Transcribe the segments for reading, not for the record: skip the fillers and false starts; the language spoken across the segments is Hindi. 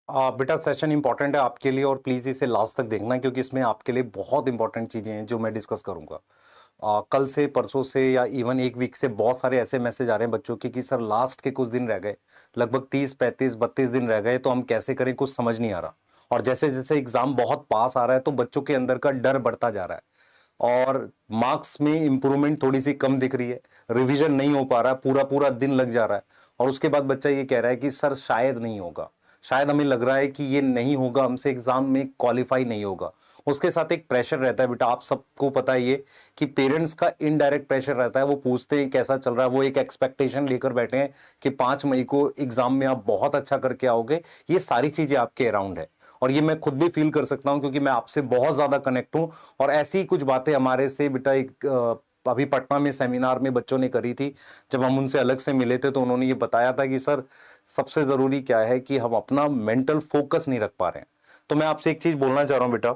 बेटा सेशन इंपॉर्टेंट है आपके लिए और प्लीज इसे लास्ट तक देखना क्योंकि इसमें आपके लिए बहुत इंपॉर्टेंट चीजें हैं जो मैं डिस्कस करूंगा। कल से परसों से या इवन एक वीक से बहुत सारे ऐसे मैसेज आ रहे हैं बच्चों के कि सर लास्ट के कुछ दिन रह गए, लगभग 30 35 32 दिन रह गए तो हम कैसे करें, कुछ समझ नहीं आ रहा। और जैसे जैसे एग्जाम बहुत पास आ रहा है तो बच्चों के अंदर का डर बढ़ता जा रहा है और मार्क्स में इंप्रूवमेंट थोड़ी सी कम दिख रही है, रिवीजन नहीं हो पा रहा है, पूरा पूरा दिन लग जा रहा है। और उसके बाद बच्चा ये कह रहा है कि सर शायद नहीं होगा, शायद हमें लग रहा है कि ये नहीं होगा, हमसे एग्जाम में क्वालिफाई नहीं होगा। उसके साथ एक प्रेशर रहता है बेटा, आप सबको पता ही है कि पेरेंट्स का इनडायरेक्ट प्रेशर रहता है। वो पूछते हैं कैसा चल रहा है, वो एक एक्सपेक्टेशन लेकर बैठे हैं कि 5 मई को एग्जाम में आप बहुत अच्छा करके आओगे। ये सारी चीजें आपके अराउंड है और ये मैं खुद भी फील कर सकता हूं क्योंकि मैं आपसे बहुत ज्यादा कनेक्ट हूं। और ऐसी ही कुछ बातें हमारे से बेटा एक अभी पटना में सेमिनार में बच्चों ने करी थी। जब हम उनसे अलग से मिले थे तो उन्होंने ये बताया था कि सर सबसे जरूरी क्या है कि हम अपना मेंटल फोकस नहीं रख पा रहे हैं। तो मैं आपसे एक चीज बोलना चाह रहा हूं बेटा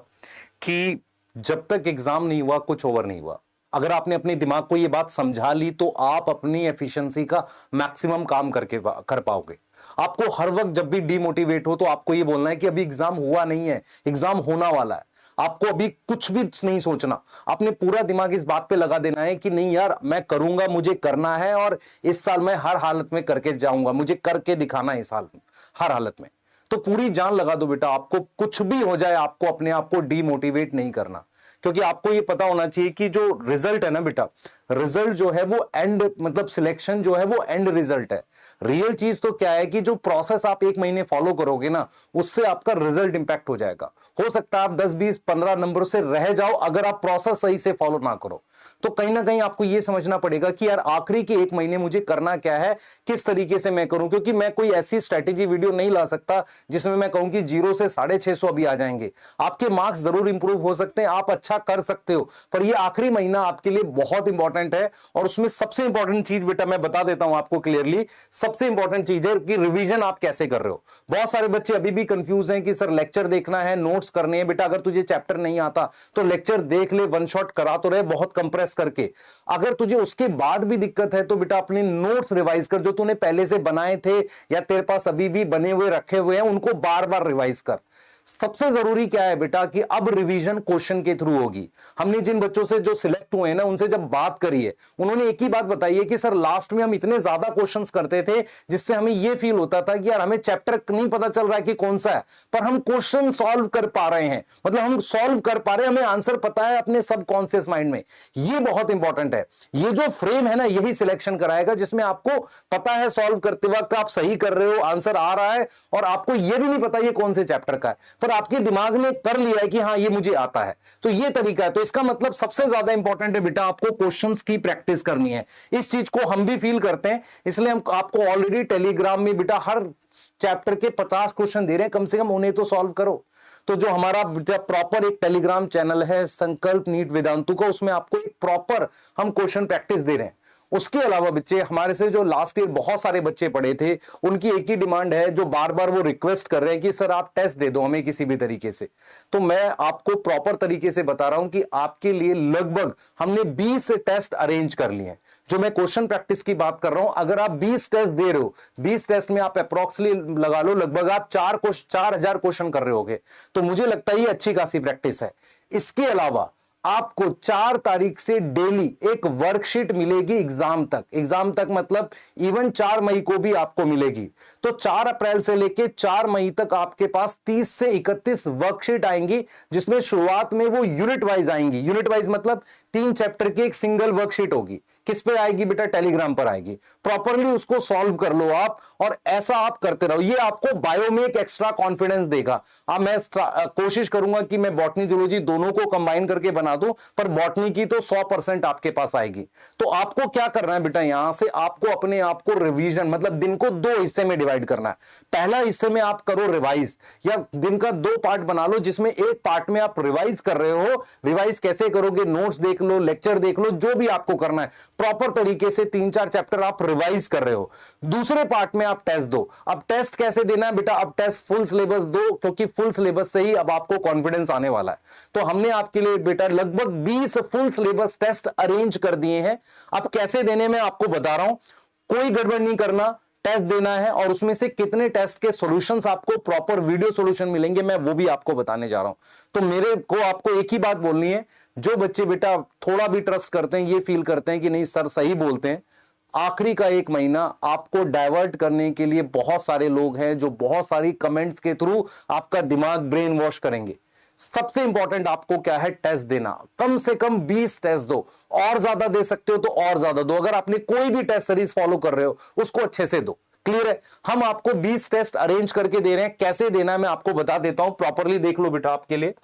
कि जब तक एग्जाम नहीं हुआ कुछ ओवर नहीं हुआ। अगर आपने अपने दिमाग को ये बात समझा ली तो आप अपनी एफिशिएंसी का मैक्सिमम काम कर पाओगे। आपको हर वक्त जब भी डिमोटिवेट हो तो आपको ये बोलना है कि अभी एग्जाम हुआ नहीं है, एग्जाम होना वाला है। आपको अभी कुछ भी नहीं सोचना, आपने पूरा दिमाग इस बात पे लगा देना है कि नहीं यार मैं करूंगा, मुझे करना है और इस साल मैं हर हालत में करके जाऊंगा, मुझे करके दिखाना है इस साल में हर हालत में। तो पूरी जान लगा दो बेटा, आपको कुछ भी हो जाए आपको अपने आप को डीमोटिवेट नहीं करना। क्योंकि आपको ये पता होना चाहिए कि जो रिजल्ट है ना बेटा, रिजल्ट जो है वो एंड मतलब सिलेक्शन जो है वो एंड रिजल्ट है। रियल चीज तो क्या है कि जो प्रोसेस आप 1 महीने फॉलो करोगे ना उससे आपका रिजल्ट इंपैक्ट हो जाएगा। हो सकता है आप 10 20 15 नंबरों से रह जाओ अगर आप प्रोसेस सही से फॉलो ना करो। तो कहीं ना कहीं आपको यह समझना पड़ेगा कि यार आखिरी के 1 महीने मुझे करना क्या है, किस तरीके से मैं करूं। क्योंकि मैं कोई ऐसी स्ट्रेटेजी वीडियो नहीं ला सकता जिसमें मैं कहूं कि 0 से 650 अभी आ जाएंगे। आपके मार्क्स जरूर इंप्रूव हो सकते हैं, आप अच्छा कर सकते हो, पर यह आखिरी महीना आपके लिए बहुत इंपॉर्टेंट है। और उसमें सबसे इंपॉर्टेंट चीज बेटा मैं बता देता हूं आपको क्लियरली, सबसे इंपॉर्टेंट चीज है कि रिवीजन आप कैसे कर रहे हो। बहुत सारे बच्चे अभी भी कंफ्यूज हैं कि सर लेक्चर देखना है, नोट्स करने हैं। बेटा अगर तुझे चैप्टर नहीं आता तो लेक्चर देख ले, वन शॉट करा तो रहे बहुत कंप्रेस करके। अगर तुझे उसके बाद भी दिक्कत है तो बेटा अपने नोट्स रिवाइज कर, जो तूने पहले से बनाए थे या तेरे पास अभी भी बने हुए रखे हुए हैं उनको बार बार रिवाइज कर। सबसे जरूरी क्या है बेटा कि अब रिवीजन क्वेश्चन के थ्रू होगी। हमने जिन बच्चों से जो सिलेक्ट हुए हैं ना उनसे जब बात करी है उन्होंने एक ही बात बताई है कि सर लास्ट में हम इतने ज्यादा क्वेश्चंस करते थे जिससे हमें यह फील होता था कि यार हमें चैप्टर नहीं पता चल रहा है कि कौन सा है, पर हम क्वेश्चन सॉल्व कर पा रहे हैं, मतलब हम सॉल्व कर पा रहे हैं, हमें आंसर पता है अपने सबकॉन्शियस माइंड में। यह बहुत इंपॉर्टेंट है। ये जो फ्रेम है ना यही सिलेक्शन कराएगा जिसमें आपको पता है सॉल्व करते वक्त आप सही कर रहे हो, आंसर आ रहा है और आपको यह भी नहीं पता ये कौन से चैप्टर का है, पर आपके दिमाग ने कर लिया है कि हाँ ये मुझे आता है। तो ये तरीका है। तो इसका मतलब सबसे ज्यादा इंपॉर्टेंट है बेटा आपको क्वेश्चंस की प्रैक्टिस करनी है। इस चीज को हम भी फील करते हैं, इसलिए हम आपको ऑलरेडी टेलीग्राम में बेटा हर चैप्टर के 50 क्वेश्चन दे रहे हैं, कम से कम उन्हें तो सॉल्व करो। तो जो हमारा प्रॉपर एक टेलीग्राम चैनल है संकल्प नीट वेदांतु का, उसमें आपको एक प्रॉपर हम क्वेश्चन प्रैक्टिस दे रहे हैं। उसके अलावा बच्चे हमारे से जो लास्ट ईयर बहुत सारे बच्चे पढ़े थे उनकी एक ही डिमांड है, जो बार बार वो रिक्वेस्ट कर रहे हैं कि सर आप टेस्ट दे दो हमें किसी भी तरीके से। तो मैं आपको प्रॉपर तरीके से बता रहा हूं कि आपके लिए लगभग हमने 20 टेस्ट अरेंज कर लिए हैं। जो मैं क्वेश्चन प्रैक्टिस की बात कर रहा हूं, अगर आप 20 टेस्ट दे रहे हो, 20 टेस्ट में आप अप्रोक्सीमेटली लगा लो लगभग आप 4000 क्वेश्चन कर रहे होगे, तो मुझे लगता है ये अच्छी खासी प्रैक्टिस है। इसके अलावा आपको 4 तारीख से डेली एक वर्कशीट मिलेगी एग्जाम तक मतलब इवन 4 मई को भी आपको मिलेगी। तो 4 अप्रैल से लेके 4 मई तक आपके पास 30 से 31 वर्कशीट आएंगी, जिसमें शुरुआत में वो यूनिट वाइज आएंगी। यूनिट वाइज मतलब 3 चैप्टर की एक सिंगल वर्कशीट होगी। किस पे आएगी बेटा? टेलीग्राम पर आएगी। प्रॉपरली उसको सॉल्व कर लो आप और ऐसा आप करते रहो। ये आपको बायो में एक एक्स्ट्रा कॉन्फिडेंस देगा। अब मैं कोशिश करूंगा कि मैं बॉटनी जूलॉजी दोनों को कंबाइन करके बना दूं, पर बॉटनी की तो 100% आपके पास आएगी। तो आपको क्या करना है बेटा, यहां से आपको अपने आप को रिवीजन मतलब दिन को 2 हिस्से में डिवाइड करना है। पहला हिस्से में आप करो रिवाइज, या दिन का 2 पार्ट बना लो जिसमें एक पार्ट में आप रिवाइज कर रहे हो। रिवाइज कैसे करोगे? नोट्स देख लो, लेक्चर देख लो, जो भी आपको करना है प्रॉपर तरीके से 3-4 चैप्टर आप रिवाइज कर रहे हो। दूसरे पार्ट में आप टेस्ट दो। अब टेस्ट कैसे देना है बेटा? अब टेस्ट फुल सिलेबस दो, क्योंकि फुल सिलेबस से ही अब आपको कॉन्फिडेंस आने वाला है। तो हमने आपके लिए बेटा लगभग 20 फुल सिलेबस टेस्ट अरेंज कर दिए हैं। अब कैसे देने में आपको बता रहा हूं, कोई गड़बड़ नहीं करना। टेस्ट देना है और उसमें से कितने टेस्ट के सॉल्यूशंस आपको प्रॉपर वीडियो सॉल्यूशन मिलेंगे, मैं वो भी आपको बताने जा रहा हूं। तो मेरे को आपको एक ही बात बोलनी है, जो बच्चे बेटा थोड़ा भी ट्रस्ट करते हैं, ये फील करते हैं कि नहीं सर सही बोलते हैं, आखिरी का 1 महीना आपको डाइवर्ट करने के लिए बहुत सारे लोग हैं जो बहुत सारी कमेंट्स के थ्रू आपका दिमाग ब्रेन वॉश करेंगे। सबसे इंपॉर्टेंट आपको क्या है, टेस्ट देना। कम से कम 20 टेस्ट दो, और ज्यादा दे सकते हो तो और ज्यादा दो। अगर आपने कोई भी टेस्ट सीरीज फॉलो कर रहे हो उसको अच्छे से दो। क्लियर है? हम आपको 20 टेस्ट अरेंज करके दे रहे हैं। कैसे देना है मैं आपको बता देता हूं, प्रॉपरली देख लो बेटा। आपके लिए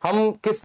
हम किस